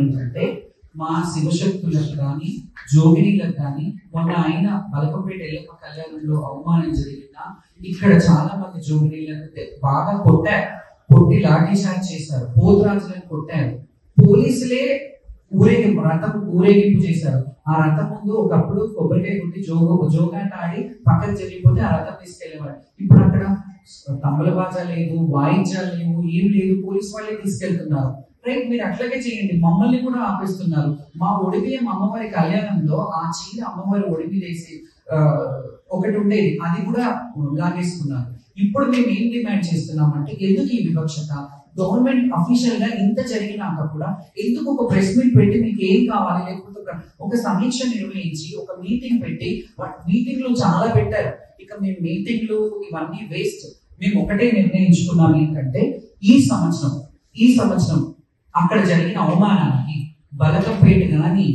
ఏంటంటే మా శివశక్తులకు కానీ జోగినీలకు కానీ మొన్న ఆయన బలకంపేట ఎల్లమ్మ కళ్యాణంలో అవమానం జరిగినా ఇక్కడ చాలా మంది జోగినీలకు బాగా కొట్టి లాఠీ చార్జ్ చేశారు, పోతురాజులను కొట్టారు, పోలీసులే ఊరేగింపు చేశారు. ఆ రథం ముందు ఒకప్పుడు కొబ్బరికాయ కొట్టి జోగాట ఆడి పక్కన జరిగిపోతే ఆ రథం తీసుకెళ్లేవాడు. ఇప్పుడు అక్కడ తమ్మల బాజా లేదు, వాయిద్యాలు లేవు, ఏం లేదు, పోలీసు వాళ్ళే తీసుకెళ్తున్నారు. రైట్, మీరు అట్లాగే చేయండి, మమ్మల్ని కూడా ఆపేస్తున్నారు. మా ఒడిబియ్యం అమ్మవారి కళ్యాణంలో ఆ చీర అమ్మవారి ఒడిబి వేసి ఒకటి ఉండేది, అది కూడా లాగేసుకున్నారు. ఇప్పుడు మేము ఏం డిమాండ్ చేస్తున్నామంటే, ఎందుకు ఈ వివక్షత? గవర్నమెంట్ అఫీషియల్ గా ఇంత జరిగినాక కూడా ఎందుకు ఒక ప్రెస్ మీట్ పెట్టి మీకు ఏం కావాలి, లేకపోతే ఒక సమీక్ష నిర్వహించి ఒక మీటింగ్ పెట్టి, మీటింగ్లు చాలా పెట్టారు, ఇక మేము మీటింగ్లు ఇవన్నీ వేస్ట్. మేము ఒకటే నిర్ణయించుకున్నాం ఏంటంటే, ఈ సంవత్సరం అక్కడ జరిగిన అవమానానికి బలకంపేట గాని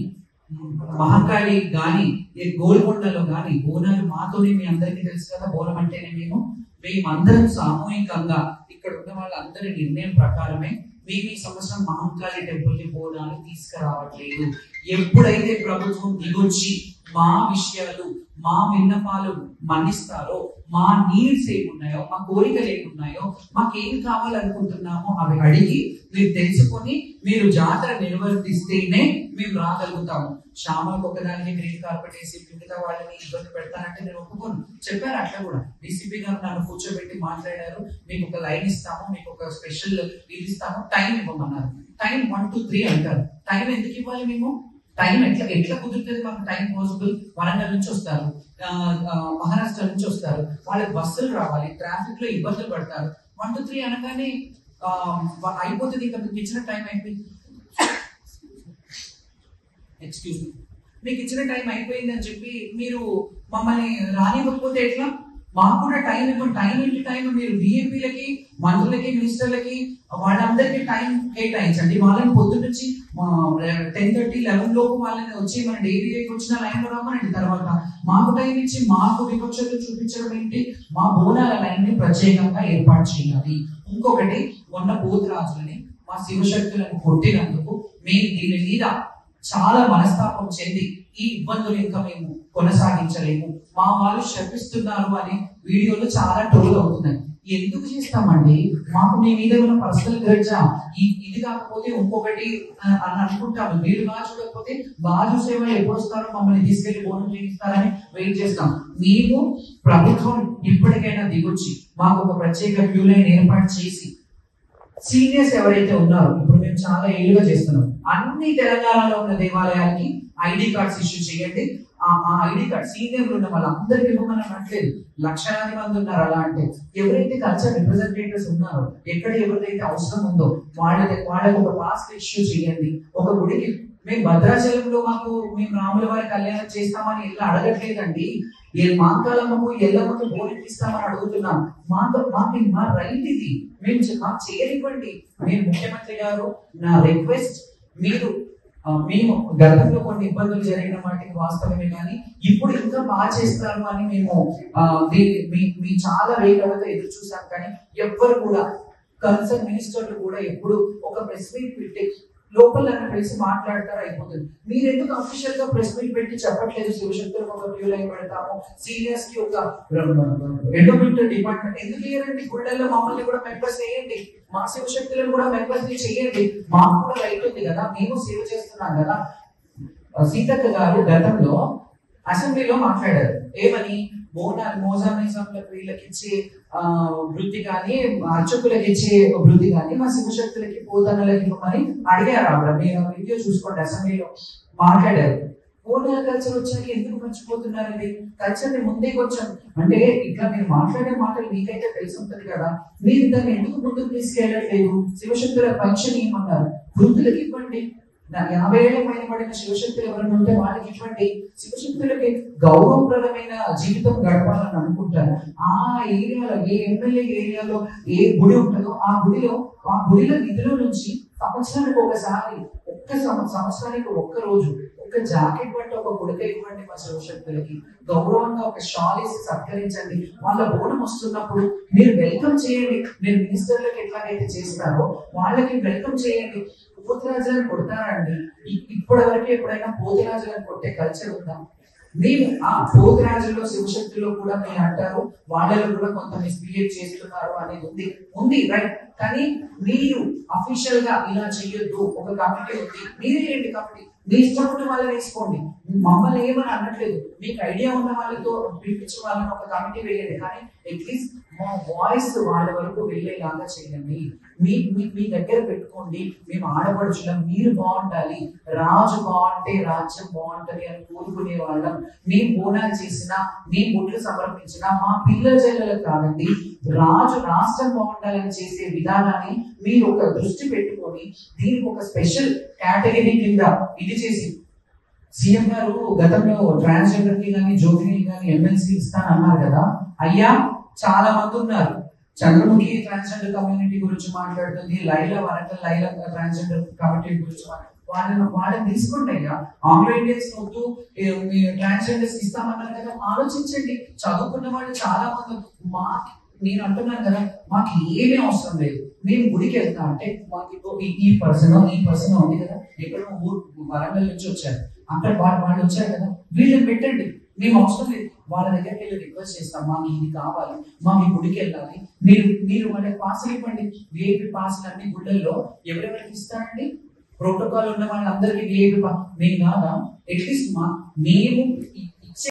మహంకాళి గాని గోల్కొండలో గాని బోనాలు మాతోనే, మీ అందరికీ తెలుసు కదా బోనం అంటేనే మేమందరం సామూహికంగా ఇక్కడ ఉన్న వాళ్ళందరి నిర్ణయం ప్రకారమే మేము ఈ సంవత్సరం మహంకాళి టెంపుల్ కి బోనాలు తీసుకురావట్లేదు. ఎప్పుడైతే ప్రభుత్వం దిగొచ్చి మా విషయాలు, మా విన్నపాలు మన్నిస్తారో, మా నీడ్స్ ఏమున్నాయో, మా కోరికలు ఏమున్నాయో, మాకేం కావాలనుకుంటున్నామో అవి అడిగి మీరు తెలుసుకొని మీరు జాతర నిర్వర్తిస్తేనే మేము రాగలుగుతాము. శ్యామలకు ఒకదానికి గ్రీన్ కార్పెట్ వేసి మిగతా వాళ్ళని ఇబ్బంది పెడతానంటే నేను ఒప్పుకోను. చెప్పారు అట్లా కూడా, డీసీపీ గారు నన్ను కూర్చోబెట్టి మాట్లాడారు, మీకు ఒక లైన్ ఇస్తాము, మీకు ఒక స్పెషల్ ఇది ఇస్తాము, టైం ఇవ్వమన్నారు. టైం 1 to 3 అంటారు. టైం ఎందుకు ఇవ్వాలి? మేము టైం ఎట్లా కుదురుతుంది? మాకు టైం పాసిబుల్. వరంగల్ నుంచి వస్తారు, మహారాష్ట్ర నుంచి వస్తారు, వాళ్ళకి బస్సులు రావాలి, ట్రాఫిక్ లో ఇబ్బందులు పడతారు. 1 to 3 అనగానే అయిపోతుంది, ఇంకా మీకు ఇచ్చిన టైం అయిపోయింది. ఎక్స్క్యూజ్ మీ, మీకు ఇచ్చిన టైం అయిపోయింది అని చెప్పి మీరు మమ్మల్ని రానివ్వకపోతే ఎట్లా? మాకు కూడా టైం ఇవ్వండి. టైం ఏంటి టైం? మీరు విఐపీలకి, మంత్రులకి, మినిస్టర్లకి వాళ్ళందరికీ టైం కేటాయించండి. వాళ్ళని పొద్దున్న నుంచి 10:30, 11 లోపు వాళ్ళని వచ్చి మన డైరీకి వచ్చిన లైన్ లో రమ్మనండి. తర్వాత మాకు టైం ఇచ్చి మాకు వివక్షత చూపించడం ఏంటి? మా బోనాల లైన్ ని ప్రత్యేకంగా ఏర్పాటు చేయాలి. ఇంకొకటి, మొన్న పోతురాజులని మా శివశక్తులను కొట్టినందుకు మేము దీని మీద చాలా మనస్తాపం చెంది ఈ ఇబ్బందులు ఇంకా మేము కొనసాగించలేము, మా వాళ్ళు శపిస్తున్నారు అని వీడియోలు చాలా ట్రోల్ అవుతున్నాయి. ఎందుకు చేస్తామండి? మాకు మీ మీద ఉన్న పర్సనల్ గ్రడ్జా? ఇది కాకపోతే ఇంకొకటి అని అనుకుంటాము. మీరు బాగా చూడకపోతే బాగా చూసేవాళ్ళు ఎప్పుడు వస్తారో, మమ్మల్ని తీసుకెళ్లి బోనం చేయిస్తారని వెయిట్ చేస్తాం. మేము ప్రభుత్వం ఇప్పటికైనా దిగొచ్చి మాకు ఒక ప్రత్యేక క్యూ లైన్ ఏర్పాటు చేసి, సీనియర్స్ ఎవరైతే ఉన్నారో, ఇప్పుడు మేము చాలా ఏళ్ళుగా చేస్తున్నాం, అన్ని తెలంగాణలో ఉన్న దేవాలయాలకి ఐడి కార్డ్స్ ఇష్యూ చేయండి. ఆ ఐడి కార్డ్ సీనియర్లు ఉన్న వాళ్ళందరికీ ఇవ్వమని అనట్లేదు, లక్షలాది మంది ఉన్నారు. అలా అంటే ఎవరైతే కల్చర్ రిప్రజెంటేటివ్స్ ఉన్నారో, ఎక్కడ ఎవరికైతే అవసరం ఉందో వాళ్ళకి ఒక పాస్ ఇష్యూ చేయండి. ఒక గుడికి మేము భద్రాచలంలో మేము రాముల వారి కళ్యాణం చేస్తామని ఇలా అడగట్లేదండి. మాంకాలమ్మకు ఎల్లమ్మకు బోనం ఇస్తామని అడుగుతున్నాం. మా రైట్ ఇది, మాకు చేయనివ్వండి. మీరు ముఖ్యమంత్రి గారు, నా రిక్వెస్ట్, మేము గతంలో కొన్ని ఇబ్బందులు జరిగిన వాటికి వాస్తవమే, కానీ ఇప్పుడు ఇంకా బాగా చేస్తారు అని మేము మీ చాలా వేగంగా ఎదురు చూసాం. కానీ ఎవ్వరు కూడా, కన్సర్న్ మినిస్టర్లు కూడా ఎప్పుడు ఒక ప్రెస్ మీట్ పెట్టి లోపల కలిసి మాట్లాడతారు, అయిపోతుంది. మీరు ఎందుకు అఫీషియల్ గా ప్రెస్ మీట్ పెట్టి చెప్పట్లేదు? శివశక్తులకు ఒక క్యూ లైన్ పెడతాము, సీనియర్స్ కి ఒక ఎండోమెంట్ డిపార్ట్మెంట్ ఎందుకు ఇయ్యారండి? గుళ్ళల్లో మమ్మల్ని కూడా మెంబర్స్ చేయండి, మా శివశక్తులను కూడా మెంబర్స్ చేయండి. మాకు కూడా రైట్ ఉంది కదా, మేము సేవ చేస్తున్నాం కదా. సీతక్క గారు గతంలో అసెంబ్లీలో మాట్లాడారు, ఏమని? మోజామిజంలకు వీళ్ళకి ఇచ్చే వృత్తి కానీ, అర్చకులకి ఇచ్చే వృత్తి కానీ మా శివశక్తులకి, పోతనలకి ఇవ్వమని అడిగారు ఆవిడ. మీరు వీడియో చూసుకోండి, అసెంబ్లీలో మాట్లాడారు. బోనాల కల్చర్ వచ్చాక ఎందుకు మర్చిపోతున్నారండి? కల్చర్ ని ముందేకి వచ్చాం అంటే, ఇట్లా మీరు మాట్లాడే మాటలు మీకైతే తెలిసి ఉంటుంది కదా, మీరు దాన్ని ఎందుకు ముందుకు తీసుకెళ్ళట్లేదు? శివశక్తుల పెన్షన్ ఏమన్నారు? వృద్ధులకి ఇవ్వండి. 50 ఏళ్ళ పైన పడిన శివశక్తులు ఎవరైనా ఉంటే వాళ్ళకి ఇవ్వండి. శివశక్తులకి గౌరవప్రదమైన జీవితం గడపాలని అనుకుంటారు. ఆ ఏరియాలో, ఏ ఎమ్మెల్యే ఏరియాలో ఏ గుడి ఉంటుందో ఆ గుడిలో నిధుల నుంచి సంవత్సరానికి ఒకసారి, సంవత్సరానికి ఒక్క రోజు ఒక జాకెట్ బట్ట ఒక గుడిక ఇవ్వండి మా శివశక్తులకి. గౌరవంగా ఒక షాల్ వేసి సత్కరించండి. వాళ్ళ బోనం వస్తున్నప్పుడు మీరు వెల్కమ్ చేయండి. మీరు మినిస్టర్లకు ఎట్లాగైతే చేస్తారో వాళ్ళకి వెల్కమ్ చేయండి. పోతురాజులను కొడతారా అండి? ఇప్పటి వరకు ఎప్పుడైనా పోతురాజులను కొట్టే కల్చర్ ఉందా? మేము ఆ పోతురాజుల్లో శివశక్తిలో కూడా మీరు అంటారు వాళ్ళలో కూడా కొంత మిస్బిహేవ్ చేస్తున్నారు అనేది ఉంది రైట్. కానీ మీరు అఫీషియల్ గా ఇలా చెయ్యొద్దు, ఒక కమిటీ ఉంది, మీరే ఏంటి కమిటీ, మీ ఇష్టం ఉన్న వాళ్ళని వేసుకోండి, మమ్మల్ని ఏమని అనట్లేదు. మీకు ఐడియా ఉన్న వాళ్ళతో పిలిపించిన వాళ్ళని ఒక కమిటీ వేయండి, కానీ అట్లీస్ట్ మా వాయిస్ వాళ్ళ వరకు వెళ్ళేలాగా చేయండి. మీ దగ్గర పెట్టుకోండి. మేము ఆడపడుచులం, మీరు బాగుండాలి, రాజు బాగుంటే రాజ్యం బాగుంటది అని కోరుకునే వాళ్ళం. మేము బోనాలు చేసినా, మేము బొట్లు సమర్పించినా మా పిల్లల జల్లలకు కాదండి, రాజు రాష్ట్రం బాగుండాలని చేసే విధానాన్ని మీరు ఒక దృష్టి పెట్టుకొని దీనికి ఒక స్పెషల్ కేటగిరీ కింద ఇది చేసి, సీఎం గారు గతంలో ట్రాన్స్జెండర్ కి కానీ జ్యోతిని కానీ ఎమ్మెల్సీ ఇస్తానన్నారు కదా. అయ్యా చాలా మంది ఉన్నారు, చంద్రముఖి ట్రాన్స్జెండర్ కమ్యూనిటీ గురించి మాట్లాడుతుంది, లైలా వరంగల్ లైలా ట్రాన్స్జెండర్ కమ్యూనిటీ గురించి వాళ్ళని తీసుకుంటాయ్యా. ఆంగ్లో ఇండియన్స్ వద్దు ట్రాన్స్జెండర్స్ ఇస్తామన్నారు కదా, ఆలోచించండి. చదువుకున్న వాళ్ళు చాలా మంది. నేను అంటున్నాను కదా, మాకు ఏమీ అవసరం లేదు. మేము గుడికి వెళ్తాం అంటే మాకు ఈ పర్సన్ ఉంది కదా, ఎక్కడో వరంగల్ నుంచి వచ్చారు, అక్కడ వాళ్ళు వచ్చారు కదా, వీళ్ళని పెట్టండి, మేము అవసరం లేదు. వాళ్ళ దగ్గరికి వెళ్ళి రిక్వెస్ట్ చేస్తాం, మాకు ఇది కావాలి, మాకు ఈ గుడికి వెళ్ళాలి, మీరు వాళ్ళకి పాసులు ఇవ్వండి. విఐపి పాసులు అన్ని గుళ్ళల్లో ఎవరెవరికి ఇస్తారండి? ప్రోటోకాల్ ఉన్న వాళ్ళందరికీ విఐపి మేము కాదా? అట్లీస్ట్ మేము